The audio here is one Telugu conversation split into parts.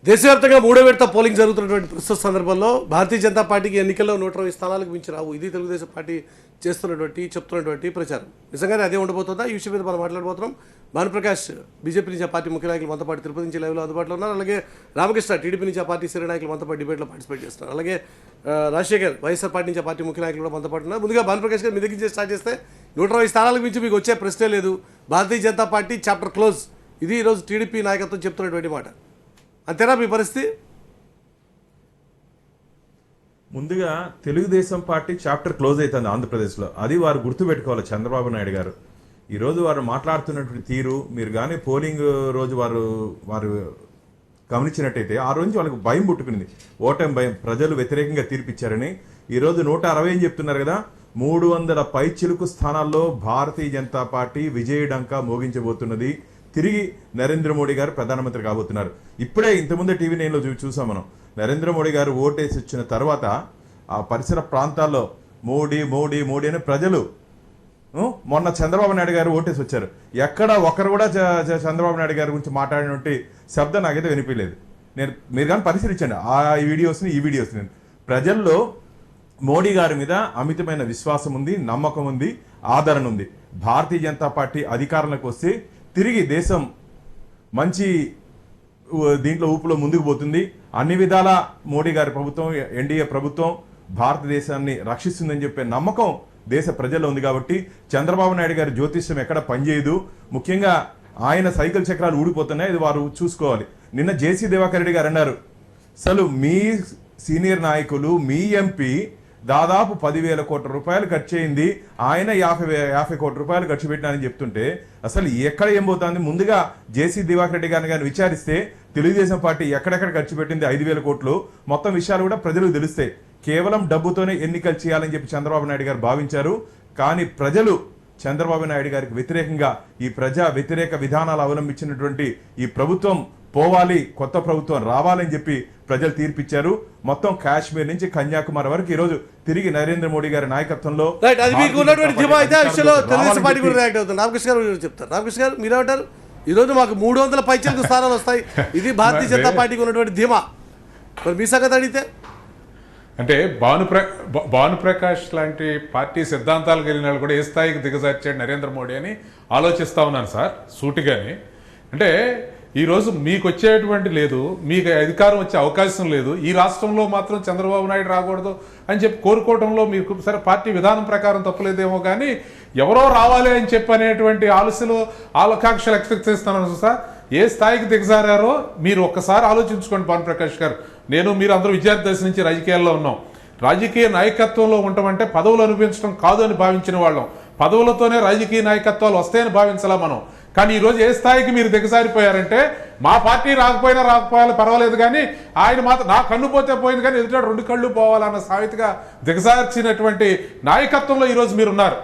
దేశవ్యాప్తంగా మూడో విడత పోలింగ్ జరుగుతున్నటువంటి ప్రస్తుత సందర్భంలో భారతీయ జనతా పార్టీకి ఎన్నికల్లో 120 స్థానాలకు మించి రావు. ఇది తెలుగుదేశం పార్టీ చెప్తున్నటువంటి ప్రచారం. నిజంగానే అదే ఉండబోతుందా? ఈ విషయం మీద మనం మాట్లాడబోతున్నాం. భానుప్రకాష్ బీజేపీ నుంచి ఆ పార్టీ ముఖ్య నాయకులు మనతో పాటు తిరుపతి నుంచి లైవ్లో అందుబాటులో ఉన్నారు. అలాగే రామకృష్ణ టీడీపీ నుంచి ఆ పార్టీ సీనియర్ నాయకులు మనతో పాటు డిబేట్లో పార్టిసిపేట్ చేస్తున్నారు. అలాగే రాజశేఖర్ వైఎస్ఆర్ పార్టీ నుంచి ఆ పార్టీ ముఖ్య నాయకులు కూడా మనతో పాటు ఉన్నారు. ముందుగా భానుప్రకాష్ గారు మీ దగ్గర నుంచి స్టార్ట్ చేస్తే 120 స్థానాలకు మించి మీకు వచ్చే ప్రశ్నే లేదు. Bharatiya Janata party chapter close. ఇది ఈరోజు టీడీపీ నాయకత్వం చెప్తున్నటువంటి మాట. అంతేనా మీ పరిస్థితి? ముందుగా తెలుగుదేశం పార్టీ చాప్టర్ క్లోజ్ అవుతుంది ఆంధ్రప్రదేశ్లో. అది వారు గుర్తుపెట్టుకోవాలి. చంద్రబాబు నాయుడు గారు ఈరోజు వారు మాట్లాడుతున్నటువంటి తీరు మీరు కానీ పోలింగ్ రోజు వారు గమనించినట్టయితే ఆ రోజు వాళ్ళకి భయం పుట్టుకుంది. ఓటమి భయం. ప్రజలు వ్యతిరేకంగా తీర్పిచ్చారని. ఈరోజు 160 అని చెప్తున్నారు కదా. 300 పైచిలుకు స్థానాల్లో భారతీయ జనతా పార్టీ విజయడంకా మోగించబోతున్నది. తిరిగి నరేంద్ర మోడీ గారు ప్రధానమంత్రి కాబోతున్నారు. ఇప్పుడే ఇంతకుముందే టీవీ నైన్లో చూసాం మనం. నరేంద్ర మోడీ గారు ఓటేసి వచ్చిన తర్వాత ఆ పరిసర ప్రాంతాల్లో మోడీ మోడీ మోడీ అని ప్రజలు మొన్న చంద్రబాబు నాయుడు గారు ఓటేసి వచ్చారు. ఎక్కడ ఒకరు కూడా చంద్రబాబు నాయుడు గారి గురించి మాట్లాడినటువంటి శబ్దం నాకైతే వినిపించలేదు. మీరు కానీ పరిశీలించండి ఆ వీడియోస్ని ఈ వీడియోస్ని. ప్రజల్లో మోడీ గారి మీద అమితమైన విశ్వాసం ఉంది, నమ్మకం ఉంది, ఆదరణ ఉంది. భారతీయ జనతా పార్టీ అధికారంలోకి వస్తే తిరిగి దేశం మంచి దీంట్లో ఊపులో ముందుకు పోతుంది. అన్ని విధాల మోడీ గారి ప్రభుత్వం, ఎన్డీఏ ప్రభుత్వం భారతదేశాన్ని రక్షిస్తుందని చెప్పే నమ్మకం దేశ ప్రజల్లో ఉంది. కాబట్టి చంద్రబాబు నాయుడు గారి జ్యోతిష్యం ఎక్కడ పనిచేయదు. ముఖ్యంగా ఆయన సైకిల్ చక్రాలు ఊడిపోతున్నాయి. ఇది వారు చూసుకోవాలి. నిన్న జేసీ దివాకర్ రెడ్డి గారు అన్నారు, అసలు మీ సీనియర్ నాయకులు మీ ఎంపీ దాదాపు 10,000 కోట్ల రూపాయలు ఖర్చు అయింది, ఆయన 50 కోట్ల రూపాయలు ఖర్చు పెట్టినారని చెప్తుంటే అసలు ఎక్కడ ఏం పోతుంది? ముందుగా జేసీ దివాకర్ రెడ్డి గారిని కానీ విచారిస్తే తెలుగుదేశం పార్టీ ఎక్కడెక్కడ ఖర్చు పెట్టింది 5,000 కోట్లు మొత్తం విషయాలు కూడా ప్రజలకు తెలుస్తాయి. కేవలం డబ్బుతోనే ఎన్నికలు చేయాలని చెప్పి చంద్రబాబు నాయుడు గారు భావించారు. కానీ ప్రజలు చంద్రబాబు నాయుడు గారికి వ్యతిరేకంగా ఈ ప్రజా వ్యతిరేక విధానాలు అవలంబించినటువంటి ఈ ప్రభుత్వం పోవాలి, కొత్త ప్రభుత్వం రావాలని చెప్పి ప్రజలు తీర్పిచ్చారు. మొత్తం కాశ్మీర్ నుంచి కన్యాకుమారి వరకు ఈ రోజు తిరిగి నరేంద్ర మోడీ గారి నాయకత్వంలో రామకృష్ణ గారు చెప్తారు. రామకృష్ణ గారు మీరేమంటారు? ఈ రోజు మాకు 300 పైచలకు స్థానాలు వస్తాయి. ఇది భారతీయ జనతా పార్టీకి ఉన్నటువంటి ధీమా. మరి మీ సంగతి అడిగితే అంటే భానుప్రకాష్ లాంటి పార్టీ సిద్ధాంతాలకు వెళ్ళిన వాళ్ళు కూడా ఏ స్థాయికి దిగజార్చాడు నరేంద్ర మోడీ అని ఆలోచిస్తా ఉన్నాను సార్ సూటిగాని. అంటే ఈరోజు మీకు వచ్చేటువంటి లేదు, మీకు అధికారం వచ్చే అవకాశం లేదు. ఈ రాష్ట్రంలో మాత్రం చంద్రబాబు నాయుడు రాకూడదు అని చెప్పి కోరుకోవడంలో మీకు సరే పార్టీ విధానం ప్రకారం తప్పులేదేమో కానీ ఎవరో రావాలి అని చెప్పి అనేటువంటి ఆకాంక్షలు ఎక్స్పెక్ట్ చేస్తున్నాను సార్. ఏ స్థాయికి దిగజారారో మీరు ఒక్కసారి ఆలోచించుకోండి భానుప్రకాష్ గారు. మీరు అందరూ విద్యార్థి దశ నుంచి రాజకీయాల్లో ఉన్నాం. రాజకీయ నాయకత్వంలో ఉండటమంటే పదవులు అనుభవించడం కాదు అని భావించిన వాళ్ళం. పదవులతోనే రాజకీయ నాయకత్వాలు వస్తాయని భావించాలా మనం. కానీ ఈరోజు ఏ స్థాయికి మీరు దిగజారిపోయారంటే మా పార్టీ రాకపోయాలి పర్వాలేదు కానీ ఆయన మాత్రం నా కన్ను పోతే పోయింది కానీ ఎదుట 2 కళ్ళు పోవాలన్న సామెతగా దిగజార్చినటువంటి నాయకత్వంలో ఈరోజు మీరున్నారు.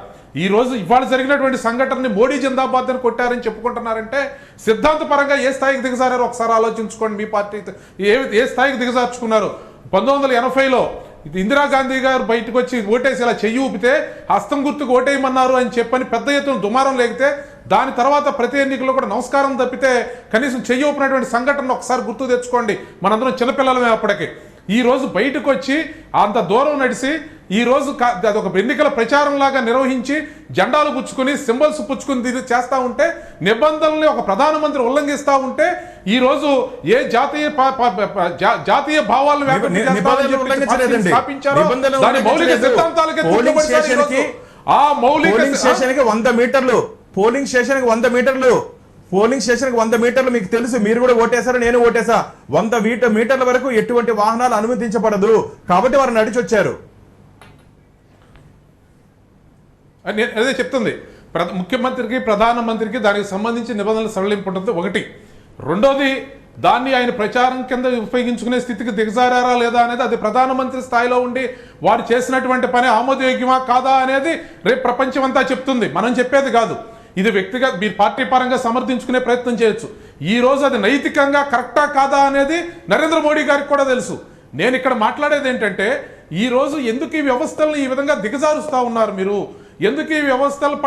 ఈరోజు ఇవాళ జరిగినటువంటి సంఘటనని మోడీ జిందాబాద్ అని కొట్టారని చెప్పుకుంటున్నారంటే సిద్ధాంతపరంగా ఏ స్థాయికి దిగజారారో ఒకసారి ఆలోచించుకోండి. మీ పార్టీ ఏ స్థాయికి దిగజార్చుకున్నారు? 1980లో ఇందిరాగాంధీ గారు బయటకు వచ్చి ఓటేసి ఇలా చెయ్యి ఊపితే హస్తం గుర్తుకు ఓటేయమన్నారు అని చెప్పని పెద్ద ఎత్తున దుమారం లేగితే దాని తర్వాత ప్రతి ఎన్నికల్లో కూడా నమస్కారం తప్పితే కనీసం చెయ్యి ఊపినటువంటి సంఘటనను ఒకసారి గుర్తు తెచ్చుకోండి. మనందరం చిన్నపిల్లలమే అప్పటికి. ఈ రోజు బయటకు వచ్చి అంత దూరం నడిచి ఈ రోజు అదొక ఎన్నికల ప్రచారం లాగా నిర్వహించి జెండాలు పుచ్చుకుని సింబల్స్ పుచ్చుకుని చేస్తూ ఉంటే నిబంధనల్ని ఒక ప్రధానమంత్రి ఉల్లంఘిస్తూ ఉంటే ఈ రోజు ఏ జాతీయ భావాలను స్థాపించారో దాని మౌలిక సిద్ధాంతాలకే ఆ మౌలిక స్టేషన్కి 100 మీటర్లు పోలింగ్ స్టేషన్కి 100 మీటర్లు పోలింగ్ స్టేషన్కి 100 మీటర్లు మీకు తెలుసు. మీరు కూడా ఓటేశారు, నేను ఓటేసా. 100 మీటర్ల వరకు ఎటువంటి వాహనాలు అనుమతించబడదు. కాబట్టి వారు నడిచొచ్చారు. అదే చెప్తుంది ముఖ్యమంత్రికి ప్రధానమంత్రికి దానికి సంబంధించి నిబంధనలు సడలింపు ఉంటుంది ఒకటి. రెండోది దాన్ని ఆయన ప్రచారం కింద ఉపయోగించుకునే స్థితికి దిగజారారా లేదా అనేది అది ప్రధానమంత్రి స్థాయిలో ఉండి వారు చేసినటువంటి పని ఆమోదయోగ్యమా కాదా అనేది రేపు ప్రపంచం అంతా చెప్తుంది, మనం చెప్పేది కాదు. ఇది వ్యక్తిగత మీరు పార్టీ పరంగా సమర్థించుకునే ప్రయత్నం చేయొచ్చు. ఈ రోజు అది నైతికంగా కరెక్టా కాదా అనేది నరేంద్ర మోడీ గారికి కూడా తెలుసు. నేను ఇక్కడ మాట్లాడేది ఏంటంటే ఈ రోజు ఎందుకు ఈ వ్యవస్థలను ఈ విధంగా దిగజారుస్తూ ఉన్నారు మీరు? ఎందుకు ఈ వ్యవస్థలను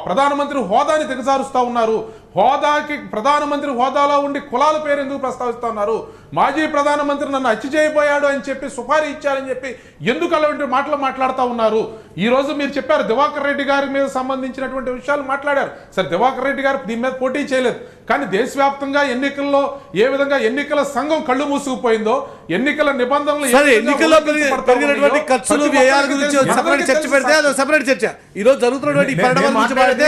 ప్రధానమంత్రి హోదాని దిగజారుస్తూ ఉన్నారు? హోదాకి ప్రధానమంత్రి హోదాలో ఉండి కులాల పేరు ఎందుకు ప్రస్తావిస్తున్నారు? మాజీ ప్రధానమంత్రి నన్ను హత్య చేయబోయాడు అని చెప్పి సుపారీ ఇచ్చారని చెప్పి ఎందుకు అలాంటి మాటలు మాట్లాడుతూ ఉన్నారు? ఈ రోజు మీరు చెప్పారు దివాకర్ రెడ్డి గారి మీద సంబంధించినటువంటి విషయాలు మాట్లాడారు. సరే, దివాకర్ రెడ్డి గారు దీని మీద పోటీ చేయలేదు, కానీ దేశవ్యాప్తంగా ఎన్నికల్లో ఏ విధంగా ఎన్నికల సంఘం కళ్ళు మూసుకుపోయిందో, ఎన్నికల నిబంధనలు ఎన్నికల్లో పెరిగినటువంటి ఖర్చులు వ్యయాల గురించి సెపరేట్ చర్చ పెడితే అది సెపరేట్ చర్చ. ఈ రోజు జరుగుతున్నటువంటి పరిణామాల గురించి మాట్లాడితే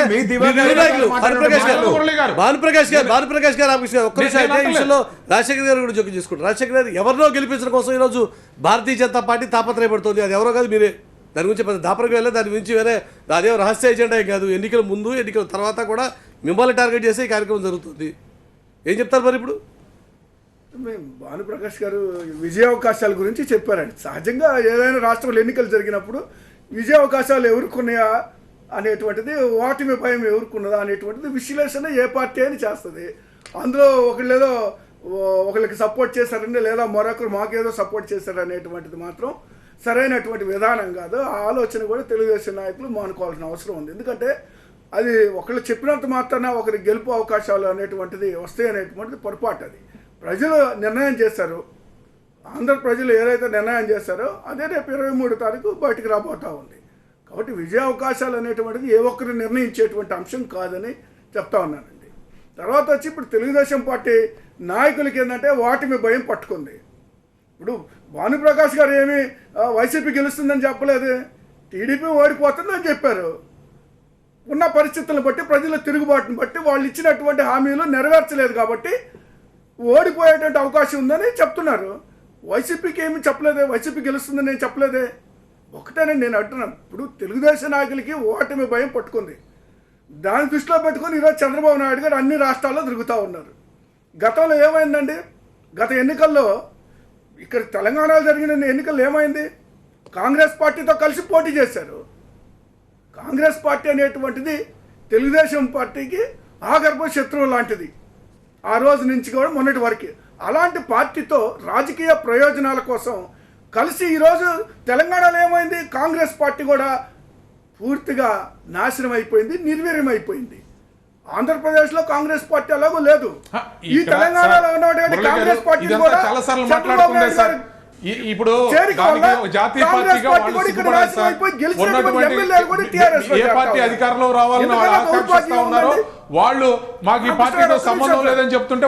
భానుప్రకాష్ గారు రామకృష్ణ ఒక్క నిమిషం అయితే ఈ విషయంలో రాజశేఖర్ గారు కూడా జోక్యం చేసుకుంటారు. రాజశేఖర్ గారు ఎవరినో గెలిపించడం కోసం ఈరోజు భారతీయ జనతా పార్టీ తాపత్రయపడుతుంది. అది ఎవరో కాదు, మీరే. దాని గురించి పెద్ద దాపరకు వెళ్ళే, దాని గురించి వేరే అదే రహస్య ఎజెండా కాదు. ఎన్నికల ముందు ఎన్నికల తర్వాత కూడా మిమ్మల్ని టార్గెట్ చేసే ఈ కార్యక్రమం జరుగుతుంది. ఏం చెప్తారు మరి ఇప్పుడు? భానుప్రకాష్ గారు విజయావకాశాల గురించి చెప్పారండి. సహజంగా ఏదైనా రాష్ట్రంలో ఎన్నికలు జరిగినప్పుడు విజయావకాశాలు ఎవరుకున్నాయా అనేటువంటిది, ఓటమి భయం ఎవరుకున్నదా అనేటువంటిది విశ్లేషణ ఏ పార్టీ అని చేస్తుంది. అందులో ఒకళ్ళకి సపోర్ట్ చేశారని, లేదా మరొకరు మాకేదో సపోర్ట్ చేశారు అనేటువంటిది మాత్రం సరైనటువంటి విధానం కాదు. ఆ ఆలోచన కూడా తెలుగుదేశం నాయకులు మానుకోవాల్సిన అవసరం ఉంది. ఎందుకంటే అది ఒకళ్ళు చెప్పినంత మాత్రాన ఒకరికి గెలుపు అవకాశాలు అనేటువంటిది వస్తాయి అనేటువంటిది పొరపాటు. అది ప్రజలు నిర్ణయం చేశారు. ఆంధ్ర ప్రజలు ఏదైతే నిర్ణయం చేశారో అదే రేపు 23 తారీఖు బయటకు రాబోతూ ఉంది. కాబట్టి విజయ అవకాశాలు అనేటువంటిది ఏ ఒక్కరు నిర్ణయించేటువంటి అంశం కాదని చెప్తా ఉన్నానండి. తర్వాత వచ్చి ఇప్పుడు తెలుగుదేశం పార్టీ నాయకులకి ఏంటంటే ఓటమి భయం పట్టుకుంది. ఇప్పుడు భానుప్రకాష్ గారు ఏమి వైసీపీ గెలుస్తుందని చెప్పలేదు, టీడీపీ ఓడిపోతుందని చెప్పారు. ఉన్న పరిస్థితులను బట్టి, ప్రజల తిరుగుబాటును బట్టి వాళ్ళు ఇచ్చినటువంటి హామీలు నెరవేర్చలేదు కాబట్టి ఓడిపోయేటువంటి అవకాశం ఉందని చెప్తున్నారు. వైసీపీకి ఏమి చెప్పలేదే, వైసీపీ గెలుస్తుందని నేను చెప్పలేదే. ఒకటేనండి నేను అంటున్నాను, ఇప్పుడు తెలుగుదేశం నాయకులకి ఓటమి భయం పట్టుకుంది. దాన్ని దృష్టిలో పెట్టుకొని ఈరోజు చంద్రబాబు నాయుడు గారు అన్ని రాష్ట్రాల్లో తిరుగుతూ ఉన్నారు. గతంలో ఏమైందండి? గత ఎన్నికల్లో ఇక్కడ తెలంగాణలో జరిగిన ఎన్నికల్లో ఏమైంది? కాంగ్రెస్ పార్టీతో కలిసి పోటీ చేశారు. కాంగ్రెస్ పార్టీ అనేటువంటిది తెలుగుదేశం పార్టీకి ఆగర్భ శత్రువు లాంటిది ఆ రోజు నుంచి కూడా మొన్నటి వరకు. అలాంటి పార్టీతో రాజకీయ ప్రయోజనాల కోసం కలిసి ఈరోజు తెలంగాణలో ఏమైంది? కాంగ్రెస్ పార్టీ కూడా పూర్తిగా నాశనం అయిపోయింది, నిర్వీర్యం అయిపోయింది. ఆంధ్రప్రదేశ్లో కాంగ్రెస్ పార్టీ అలాగూ లేదు. ఈ తెలంగాణలో ఉన్నటువంటి కాంగ్రెస్ పార్టీ కూడా చంద్రబాబు నాయుడు గారు ఇప్పుడు జాతీయ పార్టీగా ఏ పార్టీ అధికారంలో రావాలని ఆకాంక్షిస్తా ఉన్నారో వాళ్ళు మాకు ఈ పార్టీతో సంబంధం లేదని చెప్తుంటే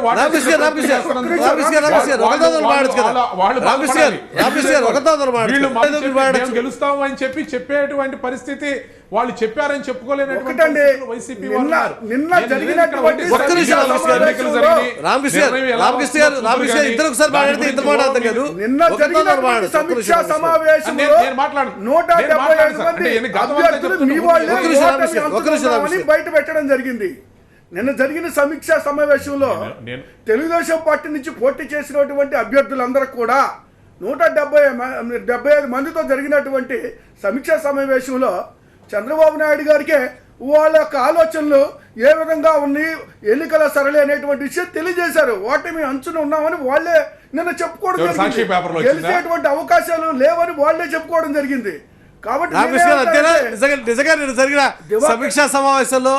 గెలుస్తాము అని చెప్పి చెప్పేటువంటి పరిస్థితి వాళ్ళు చెప్పారని చెప్పుకోలేనటువంటి వైసీపీ నిన్న జరిగినటువంటి సమీక్షా సమావేశంలో 175 మంది అభ్యర్థులు మీ వాళ్ళే బయట పెట్టడం జరిగింది. నిన్న జరిగిన సమీక్షా సమావేశంలో తెలుగుదేశం పార్టీ నుంచి పోటీ చేసినటువంటి అభ్యర్థులందరూ కూడా 175 మందితో జరిగినటువంటి సమీక్షా సమావేశంలో చంద్రబాబు నాయుడు గారికే వాళ్ళ యొక్క ఆలోచనలు ఏ విధంగా ఉన్నాయి, ఎన్నికల సరళి అనేటువంటి విషయం తెలియజేశారు. ఓటమి అంచున ఉన్నామని వాళ్ళే నిన్న చెప్పుకోవడం జరిగింది. గెలిచేటువంటి అవకాశాలు లేవని వాళ్ళే చెప్పుకోవడం జరిగింది. కాబట్టి నిజంగా జరిగిన సమీక్షా సమావేశంలో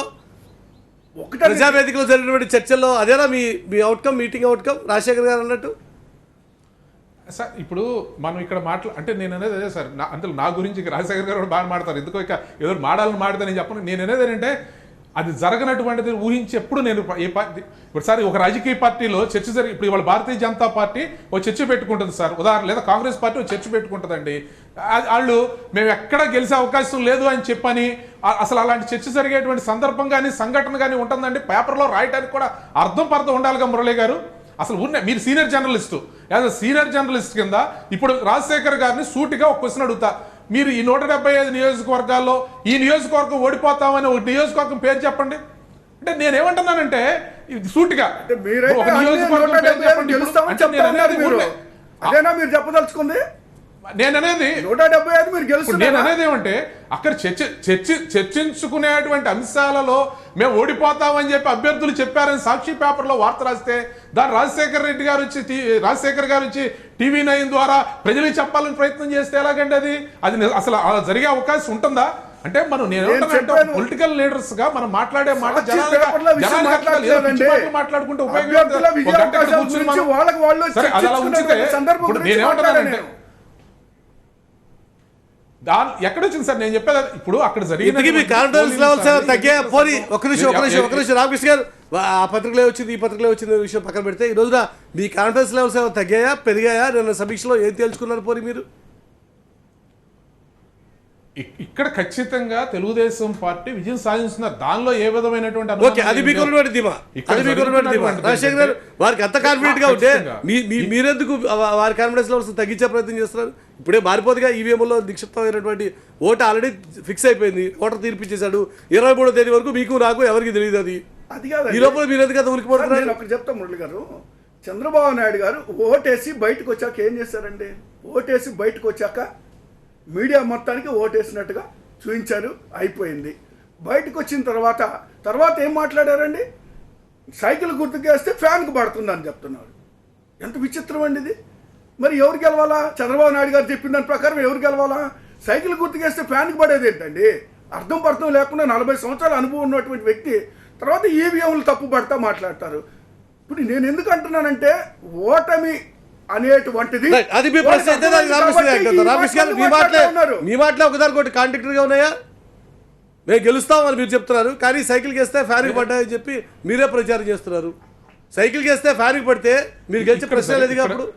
ప్రజావేదికలో జరిగినటువంటి చర్చల్లో అదేనా మీ అవుట్కమ్, మీటింగ్ అవుట్కమ్ రాజశేఖర్ గారు అన్నట్టు? సార్ ఇప్పుడు మనం ఇక్కడ అంటే నేను అనేది అదే సార్, అంటే నా గురించి రాజశేఖర్ గారు కూడా బాగా మాడతారు, ఎందుకో ఇక ఏదో మాడాలని మాడితే నేను చెప్పను. నేను అనేది ఏంటంటే అది జరగనటువంటిది ఊహించి ఎప్పుడు నేను ఏ పార్టీ ఇప్పుడు సార్ ఒక రాజకీయ పార్టీలో చర్చ జరిగి ఇప్పుడు ఇవాళ భారతీయ జనతా పార్టీ ఓ చర్చ పెట్టుకుంటుంది సార్, ఉదాహరణ, లేదా కాంగ్రెస్ పార్టీ ఓ చర్చ పెట్టుకుంటుందండి. వాళ్ళు మేము ఎక్కడ గెలిచే అవకాశం లేదు అని చెప్పని అసలు అలాంటి చర్చ జరిగేటువంటి సందర్భం కానీ సంఘటన కానీ ఉంటుందండి. పేపర్లో రాయడానికి కూడా అర్థం పర్థం ఉండాలిగా మురళి గారు. అసలు మీరు senior journalist, as a senior journalist కింద ఇప్పుడు రాజశేఖర్ గారిని సూటిగా ఒక క్వశ్చన్ అడుగుతా, మీరు ఈ 175 నియోజకవర్గాల్లో ఈ నియోజకవర్గం ఓడిపోతామని ఒక నియోజకవర్గం పేరు చెప్పండి అంటే నేనేమంటున్నానంటే సూటిగా మీరు చెప్పదలుచుకుంది. నేననేది 175 మీరు గెలుస్తారు. నేననేది ఏమంటే అక్కడ చర్చించుకునేటువంటి అంశాలలో మేము ఓడిపోతామని చెప్పి అభ్యర్థులు చెప్పారని సాక్షి పేపర్లో వార్త రాస్తే దాన్ని రాజశేఖర్ గారు వచ్చి TV9 ద్వారా ప్రజలకు చెప్పాలని ప్రయత్నం చేస్తే ఎలాగండి? అది అసలు అలా జరిగే అవకాశం ఉంటుందా? అంటే మనం చెప్పాను. పొలిటికల్ లీడర్స్ గా మనం మాట్లాడే మాట సాక్షి పేపర్లో విషయం మాట్లాడలేదండి. మాట్లాడుకుంటే అభ్యర్థుల విజయ అవకాశాల గురించి వాళ్ళకి వాళ్ళు చర్చించుకునే సందర్భం గురించి మాట్లాడాను నేను. ఎక్కడ వచ్చింది సార్ నేను చెప్పేది ఇప్పుడు అక్కడ ఇంతకీ మీ కాన్ఫిడెన్స్ లెవెల్స్ తగ్గాయా? పోనీ ఒక నిమిషం రామకృష్ణ గారు, ఆ పత్రికలే వచ్చింది ఈ పత్రికలే వచ్చింది విషయం పక్కన పెడితే ఈ రోజున మీ కాన్ఫిడెన్స్ లెవెల్స్ ఏమైనా తగ్గాయా పెరిగాయా? నిన్న సమీక్షలో ఏం తేల్చుకున్నారు పోనీ మీరు? ఇక్కడ ఖచ్చితంగా తెలుగుదేశం పార్టీ విజయం సాధిస్తున్నారు, దానిలో ఏ విధమైనటువంటి ఓకే, అది మీకున్నటువంటి ధీమా, అది మీకున్నటువంటి ధీమా. రాజశేఖర్ గారు, వారికి అంత కాన్ఫిడెంట్ గా ఉంటే మీరెందుకు వారి కాన్ఫిడెన్స్ లెవెల్స్ తగ్గించే ప్రయత్నం చేస్తున్నారు? ఇప్పుడే మారిపోతుందిగా, ఈవీఎంలో నిక్షిప్తమైనటువంటి ఓటు ఆల్రెడీ ఫిక్స్ అయిపోయింది, ఓటర్ తీర్పిచ్చేశాడు. 23వ తేదీ వరకు మీకు నాకు ఎవరికి తెలియదు. అది కాదు, ఈ లోపల మీరు ఎందుకు ఉలికిపోతున్నారు? నేను ఒకటి చెప్తా మురళి గారు, చంద్రబాబు నాయుడు గారు ఓటేసి బయటకు వచ్చాక ఏం చేశారండి? ఓటేసి బయటకు వచ్చాక మీడియా మొత్తానికి ఓటేసినట్టుగా చూపించారు, అయిపోయింది. బయటకు వచ్చిన తర్వాత ఏం మాట్లాడారండి? సైకిల్ గుర్తుకేస్తే ఫ్యాన్కి పడుతుందని చెప్తున్నారు. ఎంత విచిత్రం అండి ఇది. మరి ఎవరు గెలవాలా? చంద్రబాబు నాయుడు గారు చెప్పిన దాని ప్రకారం ఎవరు గెలవాలా? సైకిల్ గుర్తుకేస్తే ఫ్యాన్కి పడేది ఏంటండి? అర్థం పర్థం లేకుండా 40 సంవత్సరాల అనుభవం ఉన్నటువంటి వ్యక్తి తర్వాత ఈవీఎంలు తప్పు పడతా మాట్లాడతారు. ఇప్పుడు నేను ఎందుకు అంటున్నానంటే ఓటమి అనేటువంటిది అది మీ ప్రశ్న అయితే మీ మాటలే ఒకదానికి ఒకటి కాంట్రాక్టర్గా ఉన్నాయా? మేము గెలుస్తామని మీరు చెప్తున్నారు, కానీ సైకిల్కి వేస్తే ఫ్యాన్కి పడ్డాయని చెప్పి మీరే ప్రచారం చేస్తున్నారు. సైకిల్కి వేస్తే ఫ్యాన్కి పడితే మీరు గెలిచే ప్రశ్న లేదు. అప్పుడు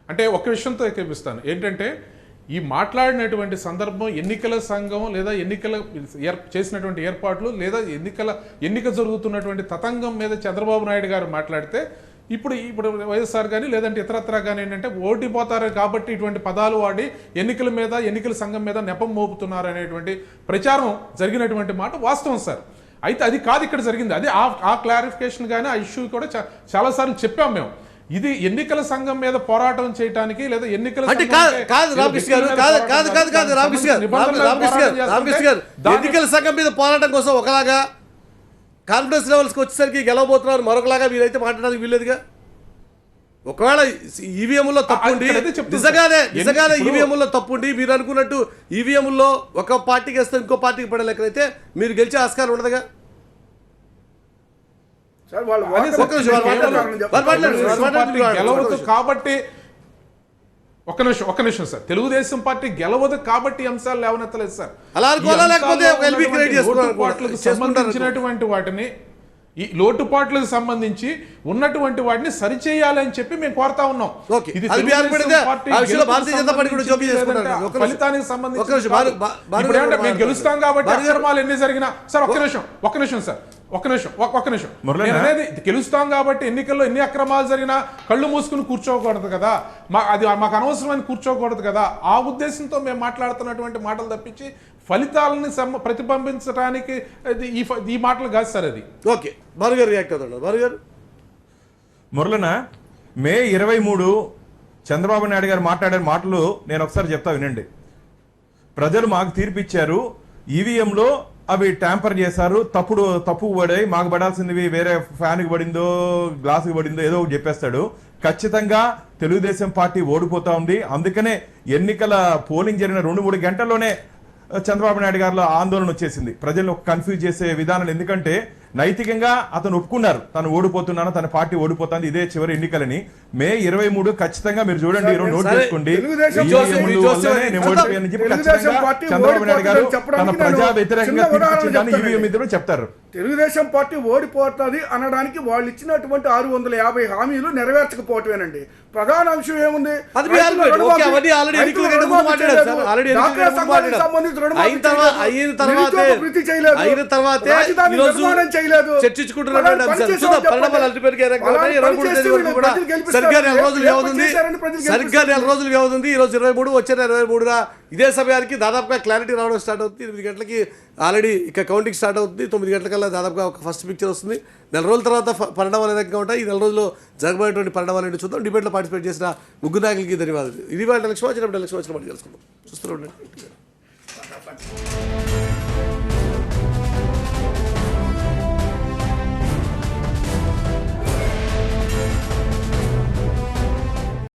అంటే ఒక విషయంతో ఏకీపిస్తాను ఏంటంటే, ఈ మాట్లాడినటువంటి సందర్భం ఎన్నికల సంఘం లేదా ఎన్నికల చేసినటువంటి ఏర్పాట్లు లేదా ఎన్నిక జరుగుతున్నటువంటి తతంగం మీద చంద్రబాబు నాయుడు గారు మాట్లాడితే ఇప్పుడు వైఎస్ఆర్ కానీ లేదంటే ఇతరత్రా కానీ ఏంటంటే ఓడిపోతారు కాబట్టి ఇటువంటి పదాలు వాడి ఎన్నికల మీద ఎన్నికల సంఘం మీద నెపం మోపుతున్నారు అనేటువంటి ప్రచారం జరిగినటువంటి మాట వాస్తవం సార్. అయితే అది కాదు ఇక్కడ జరిగింది. అది ఆ క్లారిఫికేషన్ కానీ ఆ ఇష్యూ కూడా చాలాసార్లు చెప్పాం మేము. ఇది ఎన్నికల సంఘం మీద పోరాటం చేయడానికి లేదా ఎన్నికల ఎన్నికల సంఘం మీద పోరాటం కోసం ఒకలాగా, కాన్ఫిడెన్స్ లెవెల్స్కి వచ్చేసరికి గెలవబోతున్నారు మరొకలాగా మీరైతే మాట్లాడడానికి వీల్లేదుగా. ఒకవేళ ఈవీఎంలో తప్పుండి నిజంగానే ఈవీఎంలో తప్పుండి మీరు అనుకున్నట్టు ఈవీఎంలో ఒక పార్టీకి వేస్తే ఇంకో పార్టీకి పడే లెక్కనైతే మీరు గెలిచే ఆస్కారం ఉండదుగా. గెలవదు కాబట్టి ఒక్క నిమిషం సార్, తెలుగుదేశం పార్టీ గెలవదు కాబట్టి అంశాలు లేవనెత్తలేదు సార్. సంబంధించినటువంటి వాటిని ఈ లోటుపాట్లకు సంబంధించి ఉన్నటువంటి వాటిని సరిచేయాలని చెప్పి మేము కోరుతా ఉన్నాం. ఫలితానికి సంబంధించి మేము గెలుస్తాం కాబట్టి అక్రమాలు ఎన్ని జరిగినా సార్ ఒక్క నిమిషం అనేది గెలుస్తాం కాబట్టి ఎన్నికల్లో ఎన్ని అక్రమాలు జరిగినా కళ్ళు మూసుకుని కూర్చోకూడదు కదా, అది మాకు అనవసరమైన కూర్చోకూడదు కదా. ఆ ఉద్దేశంతో మేము మాట్లాడుతున్నటువంటి మాటలు తప్పించి ఫలితాలని ప్రతిబింబించడానికి ఈ మాటలు కాదు సార్. అది ఓకే, బారుగారు రియాక్ట్ అవుతాడు. బారుగారు, మురళన మే 23 చంద్రబాబు నాయుడు గారు మాట్లాడే మాటలు నేను ఒకసారి చెప్తా వినండి. ప్రజలు మాకు తీర్పిచ్చారు, ఈవీఎంలో అవి ట్యాంపర్ చేశారు, తప్పు పడాయి, మాకు పడాల్సింది వేరే ఫ్యాన్కి పడిందో గ్లాసుకి పడిందో ఏదో ఒకటి చెప్పేస్తాడు. ఖచ్చితంగా తెలుగుదేశం పార్టీ ఓడిపోతా ఉంది. అందుకనే ఎన్నికల పోలింగ్ జరిగిన 2-3 గంటల్లోనే చంద్రబాబు నాయుడు గారిలో ఆందోళన వచ్చేసింది, ప్రజలను కన్ఫ్యూజ్ చేసే విధానాలు. ఎందుకంటే నైతికంగా అతను ఒప్పుకున్నారు, తను ఓడిపోతున్నాను, తన పార్టీ ఓడిపోతుంది, ఇదే చివరి ఎన్నికలని. మే 23 ఖచ్చితంగా మీరు చూడండి, నోట్ చేసుకోండి. చంద్రబాబు నాయుడు గారు తన ప్రజా వ్యతిరేకంగా తీర్పిచ్చిందని ఈవీఎం మీద చెప్తారు. తెలుగుదేశం పార్టీ ఓడిపోతుంది అనడానికి వాళ్ళు ఇచ్చినటువంటి 650 హామీలు నెరవేర్చకపోవటమేనండి ప్రధాన అంశం. ఏముంది? సరిగ్గా 4 రోజులు వ్యవధి. ఈ రోజు 23, వచ్చే 23 ఇదే సమయానికి దాదాపుగా క్లారిటీ రావడం స్టార్ట్ అవుతుంది. 8 గంటలకి ఆల్రెడీ ఇక కౌంటింగ్ స్టార్ట్ అవుతుంది. 9 గంటలకల్లా దాదాపుగా ఒక ఫస్ట్ పిక్చర్ వస్తుంది. 4 రోజుల తర్వాత పరిణామాలు ఏ రకంగా ఉంటాయి, ఈ 4 రోజుల్లో జరగబోయేటువంటి పరిణామాలు ఏంటో చూద్దాం. డిబేట్లో పార్టిసిపేట్ చేసిన ముగ్గురు నాయకులకి ధన్యవాదాలు. ఇది వాళ్ళ లక్ష్యం వచ్చినప్పుడు తెలుసుకుందాం. చూస్తూ ఉండండి.